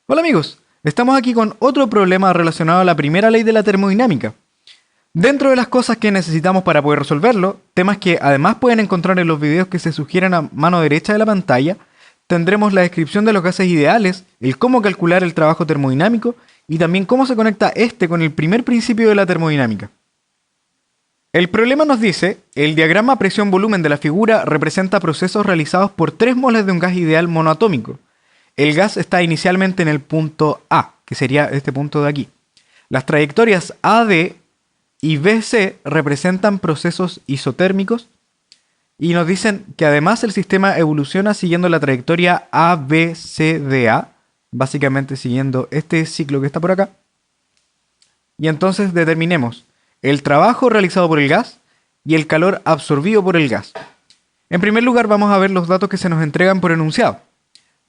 Hola amigos, estamos aquí con otro problema relacionado a la primera ley de la termodinámica. Dentro de las cosas que necesitamos para poder resolverlo, temas que además pueden encontrar en los videos que se sugieren a mano derecha de la pantalla, tendremos la descripción de los gases ideales, el cómo calcular el trabajo termodinámico y también cómo se conecta este con el primer principio de la termodinámica. El problema nos dice, el diagrama presión-volumen de la figura representa procesos realizados por 3 moles de un gas ideal monoatómico. El gas está inicialmente en el punto A, que sería este punto de aquí. Las trayectorias AD y BC representan procesos isotérmicos y nos dicen que además el sistema evoluciona siguiendo la trayectoria ABCDA, básicamente siguiendo este ciclo que está por acá. Y entonces determinemos el trabajo realizado por el gas y el calor absorbido por el gas. En primer lugar vamos a ver los datos que se nos entregan por enunciado.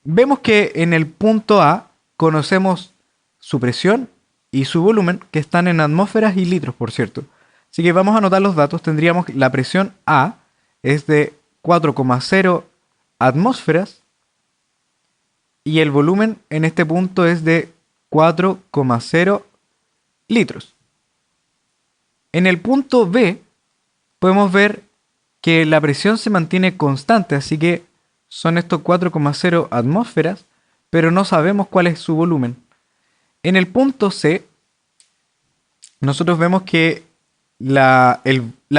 Vemos que en el punto A conocemos su presión y su volumen, que están en atmósferas y litros, por cierto. Así que vamos a anotar los datos. Tendríamos la presión A es de 4,0 atmósferas y el volumen en este punto es de 4,0 litros. En el punto B podemos ver que la presión se mantiene constante, así que son estos 4,0 atmósferas, pero no sabemos cuál es su volumen. En el punto C, nosotros vemos que la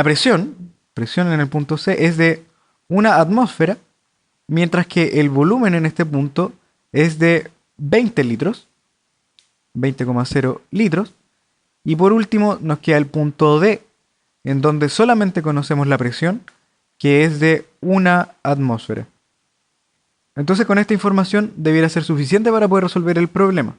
presión en el punto C es de 1 atmósfera, mientras que el volumen en este punto es de 20 litros, 20,0 litros. Y por último nos queda el punto D, en donde solamente conocemos la presión, que es de 1 atmósfera. Entonces con esta información debiera ser suficiente para poder resolver el problema.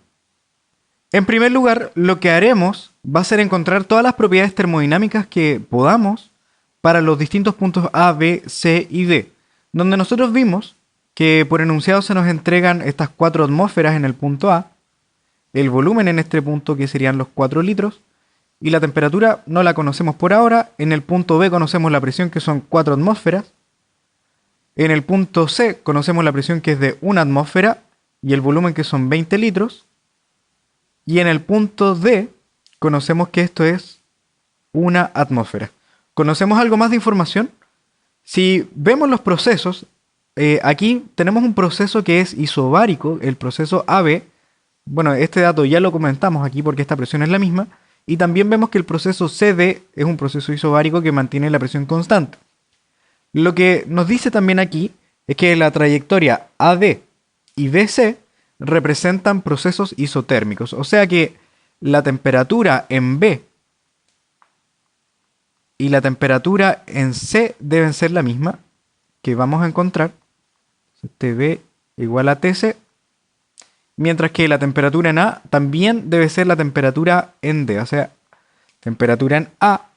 En primer lugar, lo que haremos va a ser encontrar todas las propiedades termodinámicas que podamos para los distintos puntos A, B, C y D, donde nosotros vimos que por enunciado se nos entregan estas 4 atmósferas en el punto A, el volumen en este punto que serían los 4 litros, y la temperatura no la conocemos por ahora. En el punto B conocemos la presión, que son 4 atmósferas. En el punto C conocemos la presión, que es de 1 atmósfera, y el volumen, que son 20 litros. Y en el punto D conocemos que esto es 1 atmósfera. ¿Conocemos algo más de información? Si vemos los procesos, aquí tenemos un proceso que es isobárico, el proceso AB. Bueno, este dato ya lo comentamos aquí porque esta presión es la misma. Y también vemos que el proceso CD es un proceso isobárico que mantiene la presión constante. Lo que nos dice también aquí es que la trayectoria AD y BC representan procesos isotérmicos. O sea que la temperatura en B y la temperatura en C deben ser la misma, que vamos a encontrar TB igual a TC, mientras que la temperatura en A también debe ser la temperatura en D. O sea, temperatura en A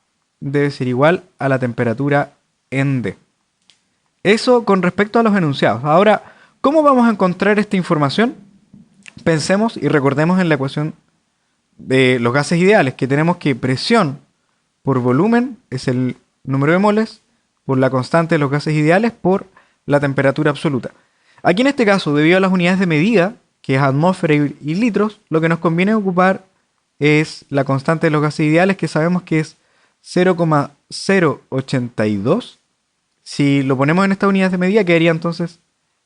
debe ser igual a la temperatura en D. Eso con respecto a los enunciados. Ahora, ¿cómo vamos a encontrar esta información? Pensemos y recordemos en la ecuación de los gases ideales, que tenemos que presión por volumen es el número de moles por la constante de los gases ideales por la temperatura absoluta. Aquí en este caso, debido a las unidades de medida, que es atmósfera y litros, lo que nos conviene ocupar es la constante de los gases ideales, que sabemos que es 0,082. Si lo ponemos en estas unidades de medida, quedaría entonces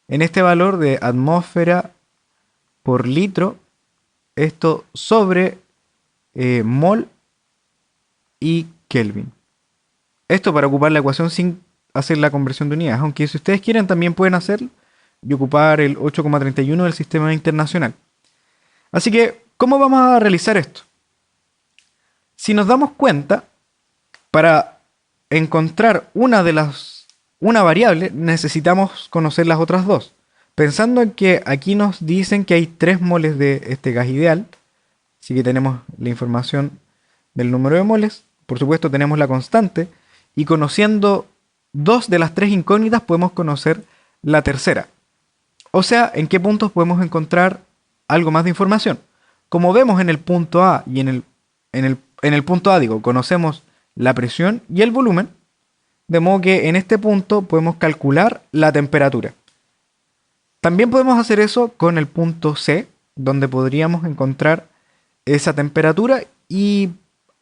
en este valor de atmósfera por litro, esto sobre mol y Kelvin. Esto para ocupar la ecuación sin hacer la conversión de unidades, aunque si ustedes quieren también pueden hacerlo y ocupar el 8,31 del sistema internacional. Así que, ¿cómo vamos a realizar esto? Si nos damos cuenta, para encontrar una variable necesitamos conocer las otras dos. Pensando en que aquí nos dicen que hay 3 moles de este gas ideal, así que tenemos la información del número de moles, por supuesto tenemos la constante, y conociendo 2 de las 3 incógnitas podemos conocer la tercera. O sea, ¿en qué puntos podemos encontrar algo más de información? Como vemos en el punto A y en el punto A, conocemos la presión y el volumen, de modo que en este punto podemos calcular la temperatura. También podemos hacer eso con el punto C, donde podríamos encontrar esa temperatura y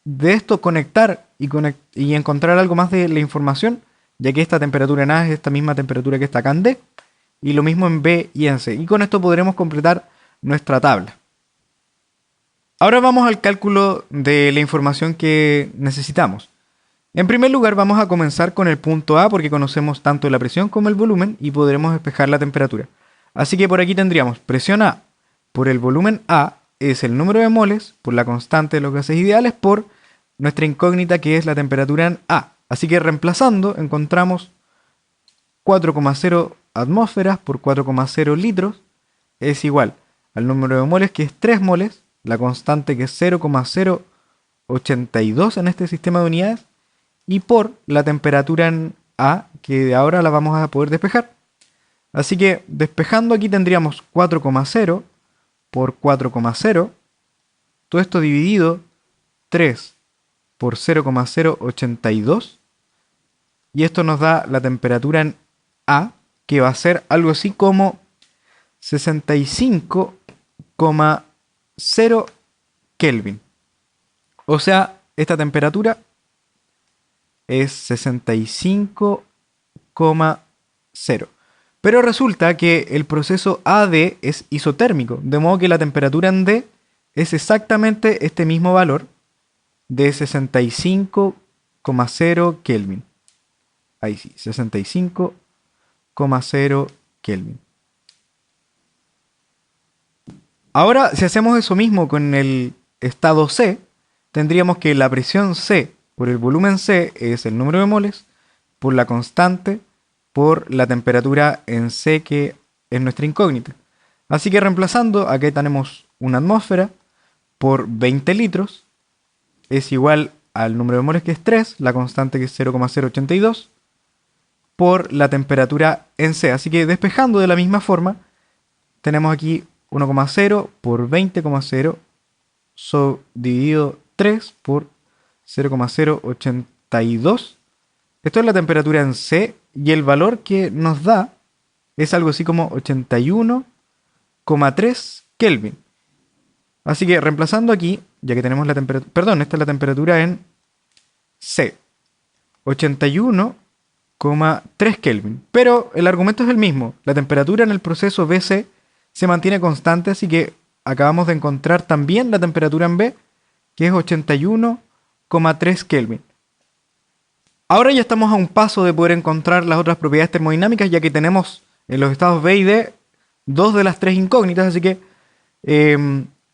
de esto conectar y encontrar algo más de la información, ya que esta temperatura en A es esta misma temperatura que está acá en D, y lo mismo en B y en C. Y con esto podremos completar nuestra tabla. Ahora vamos al cálculo de la información que necesitamos. En primer lugar vamos a comenzar con el punto A porque conocemos tanto la presión como el volumen y podremos despejar la temperatura. Así que por aquí tendríamos presión A por el volumen A es el número de moles por la constante de los gases ideales por nuestra incógnita que es la temperatura en A. Así que reemplazando encontramos 4,0 atmósferas por 4,0 litros es igual al número de moles que es 3 moles, la constante que es 0,082 en este sistema de unidades y por la temperatura en A que ahora la vamos a poder despejar. Así que despejando aquí tendríamos 4,0 por 4,0, todo esto dividido 3 por 0,082 y esto nos da la temperatura en A que va a ser algo así como 65,0 Kelvin. O sea, esta temperatura es 65,0. Pero resulta que el proceso AD es isotérmico, de modo que la temperatura en D es exactamente este mismo valor de 65,0 Kelvin. Ahí sí, 65,0 Kelvin. Ahora, si hacemos eso mismo con el estado C, tendríamos que la presión C por el volumen C es el número de moles por la constante por la temperatura en C que es nuestra incógnita. Así que reemplazando, aquí tenemos una atmósfera por 20 litros es igual al número de moles que es 3, la constante que es 0,082 por la temperatura en C. Así que despejando de la misma forma, tenemos aquí 1,0 por 20,0 dividido 3 por 0,082. Esto es la temperatura en C y el valor que nos da es algo así como 81,3 Kelvin. Así que reemplazando aquí, ya que tenemos la temperatura, perdón, esta es la temperatura en C, 81,3 Kelvin. Pero el argumento es el mismo, la temperatura en el proceso BC se mantiene constante, así que acabamos de encontrar también la temperatura en B, que es 81,3 Kelvin. Ahora ya estamos a un paso de poder encontrar las otras propiedades termodinámicas, ya que tenemos en los estados B y D dos de las tres incógnitas, así que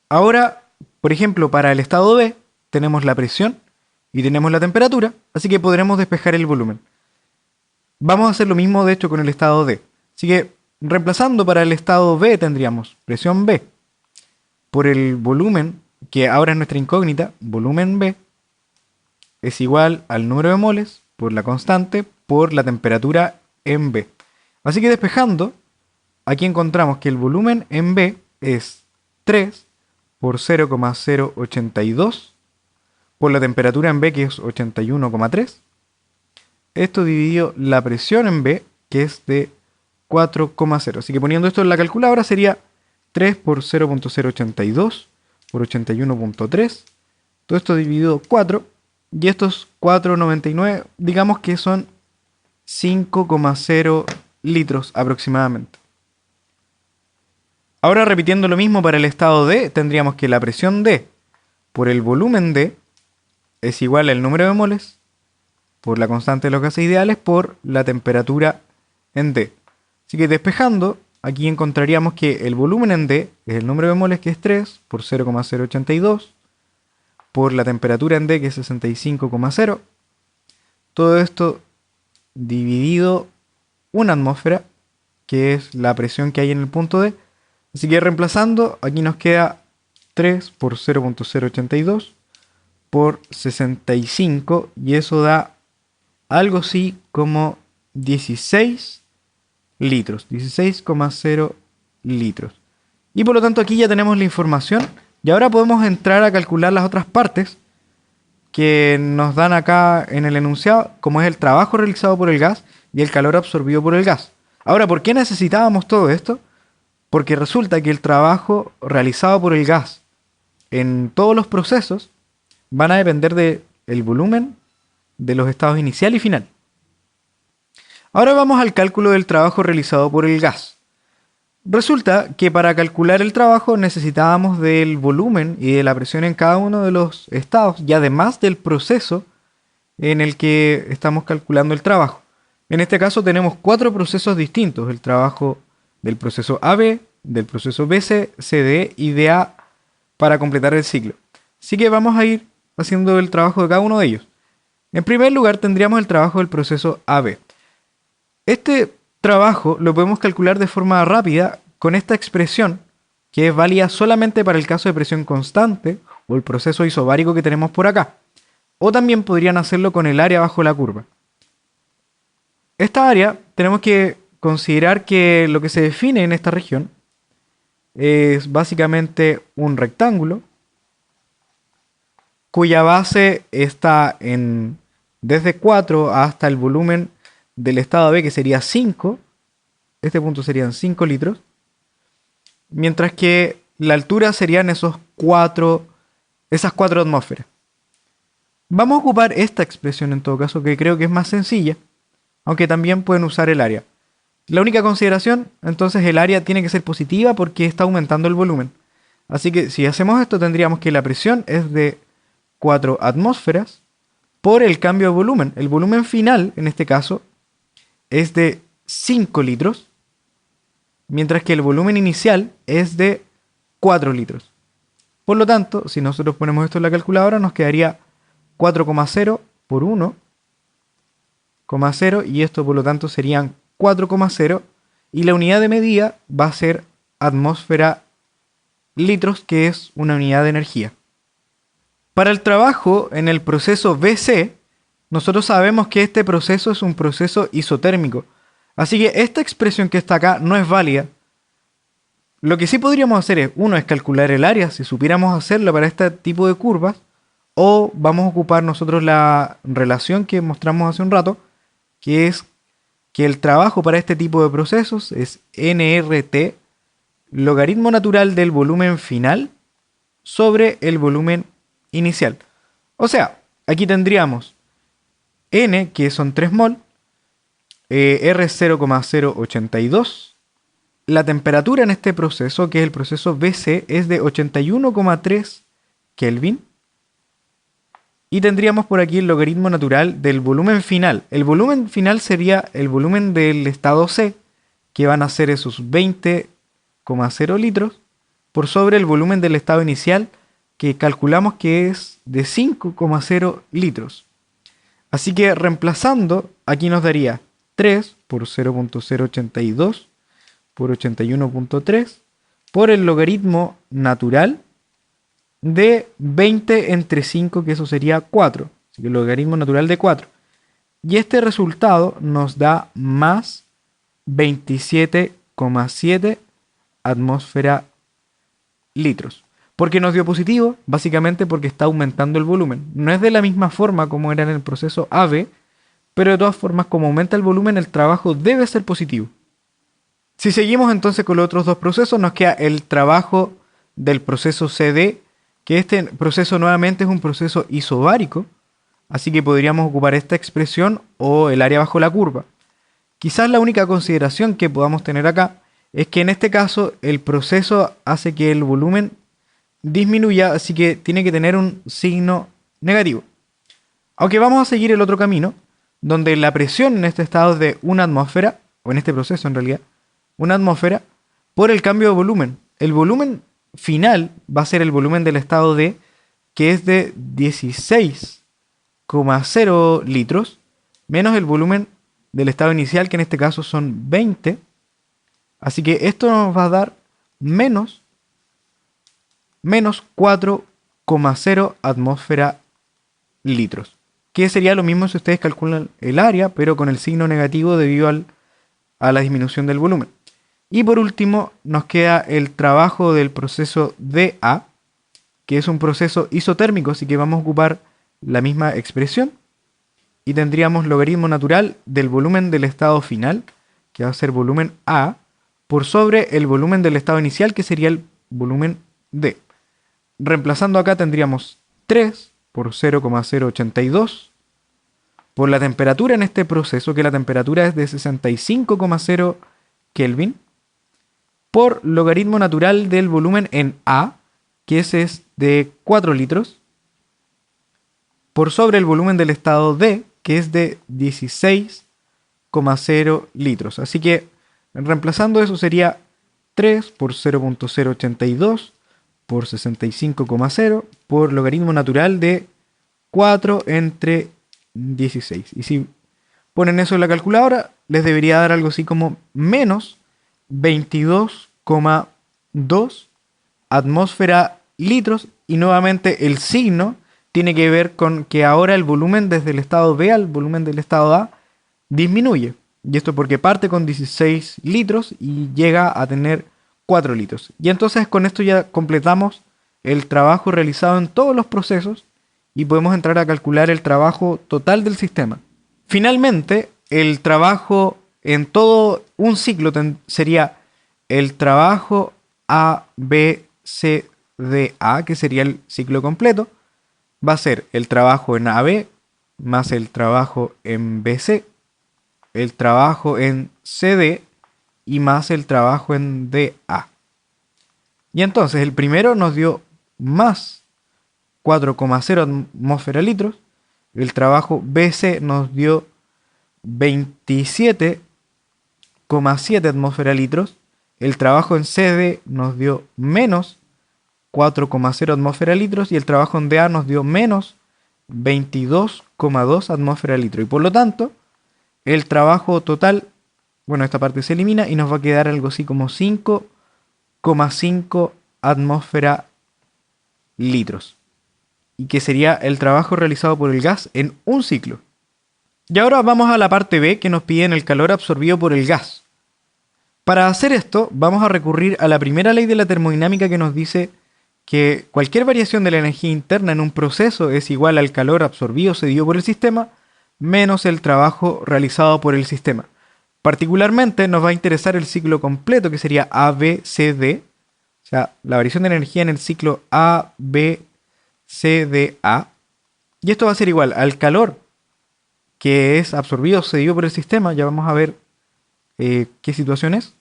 ahora, por ejemplo, para el estado B tenemos la presión y tenemos la temperatura, así que podremos despejar el volumen. Vamos a hacer lo mismo de hecho con el estado D. Así que reemplazando para el estado B tendríamos presión B por el volumen, que ahora es nuestra incógnita, volumen B, es igual al número de moles por la constante por la temperatura en B. Así que despejando, aquí encontramos que el volumen en B es 3 por 0,082 por la temperatura en B que es 81,3. Esto dividido la presión en B que es de 4,0. Así que poniendo esto en la calculadora sería 3 por 0,082 por 81,3. Todo esto dividido 4. Y estos 4,99 digamos que son 5,0 litros aproximadamente. Ahora repitiendo lo mismo para el estado D, tendríamos que la presión D por el volumen D es igual al número de moles por la constante de los gases ideales por la temperatura en D. Así que despejando, aquí encontraríamos que el volumen en D es el número de moles que es 3 por 0,082 por la temperatura en D que es 65,0. Todo esto dividido una atmósfera que es la presión que hay en el punto D. Así que reemplazando, aquí nos queda 3 por 0,082 por 65 y eso da algo así como 16 litros, 16,0 litros. Y por lo tanto aquí ya tenemos la información y ahora podemos entrar a calcular las otras partes que nos dan acá en el enunciado, como es el trabajo realizado por el gas y el calor absorbido por el gas. Ahora, ¿por qué necesitábamos todo esto? porque resulta que el trabajo realizado por el gas en todos los procesos van a depender del volumen de los estados inicial y final. Ahora vamos al cálculo del trabajo realizado por el gas. Resulta que para calcular el trabajo necesitábamos del volumen y de la presión en cada uno de los estados y además del proceso en el que estamos calculando el trabajo. En este caso tenemos 4 procesos distintos: el trabajo del proceso AB, del proceso BC, CD y DA para completar el ciclo. Así que vamos a ir haciendo el trabajo de cada uno de ellos. En primer lugar tendríamos el trabajo del proceso AB. Este trabajo lo podemos calcular de forma rápida con esta expresión, que es válida solamente para el caso de presión constante o el proceso isobárico que tenemos por acá. O también podrían hacerlo con el área bajo la curva. Esta área tenemos que considerar que lo que se define en esta región es básicamente un rectángulo cuya base está desde 4 hasta el volumen del estado B, que sería 5. Este punto serían 5 litros. Mientras que la altura serían esas 4 atmósferas. Vamos a ocupar esta expresión en todo caso, que creo que es más sencilla, aunque también pueden usar el área. La única consideración, entonces, el área tiene que ser positiva porque está aumentando el volumen. Así que si hacemos esto tendríamos que la presión es de 4 atmósferas por el cambio de volumen. El volumen final, en este caso, es de 5 litros, mientras que el volumen inicial es de 4 litros. Por lo tanto, si nosotros ponemos esto en la calculadora, nos quedaría 4,0 por 1,0 y esto por lo tanto serían 4,0 y la unidad de medida va a ser atmósfera litros, que es una unidad de energía. Para el trabajo en el proceso BC, nosotros sabemos que este proceso es un proceso isotérmico. Así que esta expresión que está acá no es válida. Lo que sí podríamos hacer es calcular el área, si supiéramos hacerlo para este tipo de curvas, o vamos a ocupar nosotros la relación que mostramos hace un rato, que es que el trabajo para este tipo de procesos es nRT, logaritmo natural del volumen final sobre el volumen inicial. O sea, aquí tendríamos N, que son 3 mol, R 0,082. La temperatura en este proceso, que es el proceso BC, es de 81,3 Kelvin. Y tendríamos por aquí el logaritmo natural del volumen final. El volumen final sería el volumen del estado C, que van a ser esos 20,0 litros, por sobre el volumen del estado inicial, que calculamos que es de 5,0 litros. Así que reemplazando, aquí nos daría 3 por 0,082 por 81,3 por el logaritmo natural de 20 entre 5, que eso sería 4. Así que el logaritmo natural de 4. Y este resultado nos da más 27,7 atmósfera litros. ¿Por qué nos dio positivo? Básicamente porque está aumentando el volumen. No es de la misma forma como era en el proceso AB, pero de todas formas, como aumenta el volumen, el trabajo debe ser positivo. Si seguimos entonces con los otros dos procesos, nos queda el trabajo del proceso CD, que este proceso nuevamente es un proceso isobárico, así que podríamos ocupar esta expresión o el área bajo la curva. Quizás la única consideración que podamos tener acá es que en este caso el proceso hace que el volumen disminuya, así que tiene que tener un signo negativo. Aunque vamos a seguir el otro camino, donde la presión en este estado es de 1 atmósfera, o en este proceso en realidad, 1 atmósfera, por el cambio de volumen. El volumen final va a ser el volumen del estado D, que es de 16,0 litros, menos el volumen del estado inicial, que en este caso son 20. Así que esto nos va a dar menos 4,0 atmósfera litros, que sería lo mismo si ustedes calculan el área, pero con el signo negativo debido a la disminución del volumen. Y por último nos queda el trabajo del proceso DA, que es un proceso isotérmico, así que vamos a ocupar la misma expresión y tendríamos logaritmo natural del volumen del estado final, que va a ser volumen A, por sobre el volumen del estado inicial, que sería el volumen D. Reemplazando acá tendríamos 3 por 0,082 por la temperatura en este proceso, que la temperatura es de 65,0 Kelvin, por logaritmo natural del volumen en A, que ese es de 4 litros, por sobre el volumen del estado D, que es de 16,0 litros. Así que reemplazando eso sería 3 por 0,082 por 65,0 por logaritmo natural de 4 entre 16. Y si ponen eso en la calculadora, les debería dar algo así como menos 22,2 atmósfera litros. Y nuevamente el signo tiene que ver con que ahora el volumen desde el estado B al volumen del estado A disminuye. Y esto porque parte con 16 litros y llega a tener 4 litros. Y entonces con esto ya completamos el trabajo realizado en todos los procesos y podemos entrar a calcular el trabajo total del sistema. Finalmente, el trabajo en todo un ciclo sería el trabajo A, B, C, D, A, que sería el ciclo completo. Va a ser el trabajo en AB más el trabajo en BC, el trabajo en CD y más el trabajo en DA. Y entonces el primero nos dio más 4,0 atmósfera litros, el trabajo BC nos dio 27,7 atmósfera litros, el trabajo en CD nos dio menos 4,0 atmósfera litros y el trabajo en DA nos dio menos 22,2 atmósfera litros. Y por lo tanto, el trabajo total, bueno, esta parte se elimina y nos va a quedar algo así como 5,5 atmósfera litros. Y que sería el trabajo realizado por el gas en un ciclo. Y ahora vamos a la parte B, que nos piden el calor absorbido por el gas. Para hacer esto, vamos a recurrir a la primera ley de la termodinámica, que nos dice que cualquier variación de la energía interna en un proceso es igual al calor absorbido cedido por el sistema menos el trabajo realizado por el sistema. Particularmente nos va a interesar el ciclo completo, que sería ABCD, o sea, la variación de energía en el ciclo ABCDA. Y esto va a ser igual al calor que es absorbido cedido por el sistema, ya vamos a ver qué situación es,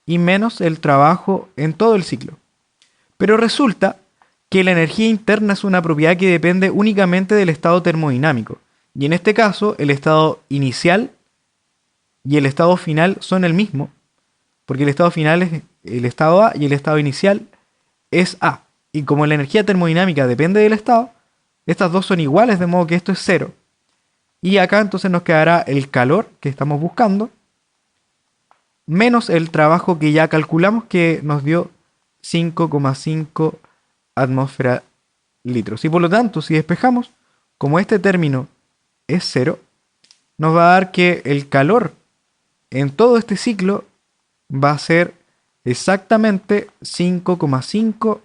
y menos el trabajo en todo el ciclo. Pero resulta que la energía interna es una propiedad que depende únicamente del estado termodinámico. Y en este caso, el estado inicial y el estado final son el mismo, porque el estado final es el estado A y el estado inicial es A. Y como la energía termodinámica depende del estado, estas dos son iguales, de modo que esto es cero. Y acá entonces nos quedará el calor que estamos buscando, menos el trabajo que ya calculamos, que nos dio 5,5 atmósfera litros. Y por lo tanto, si despejamos, como este término es cero, nos va a dar que el calor en todo este ciclo va a ser exactamente 5,5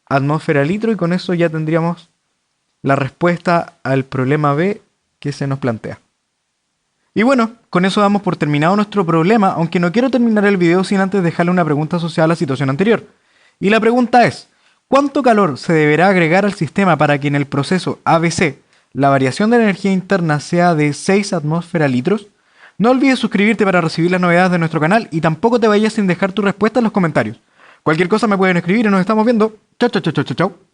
atmósfera litro, y con eso ya tendríamos la respuesta al problema B que se nos plantea. Y bueno, con eso damos por terminado nuestro problema, aunque no quiero terminar el video sin antes dejarle una pregunta asociada a la situación anterior. Y la pregunta es, ¿cuánto calor se deberá agregar al sistema para que en el proceso ABC la variación de la energía interna sea de 6 atmósfera litros? No olvides suscribirte para recibir las novedades de nuestro canal y tampoco te vayas sin dejar tu respuesta en los comentarios. Cualquier cosa me pueden escribir y nos estamos viendo. Chao, chao, chao, chao, chao.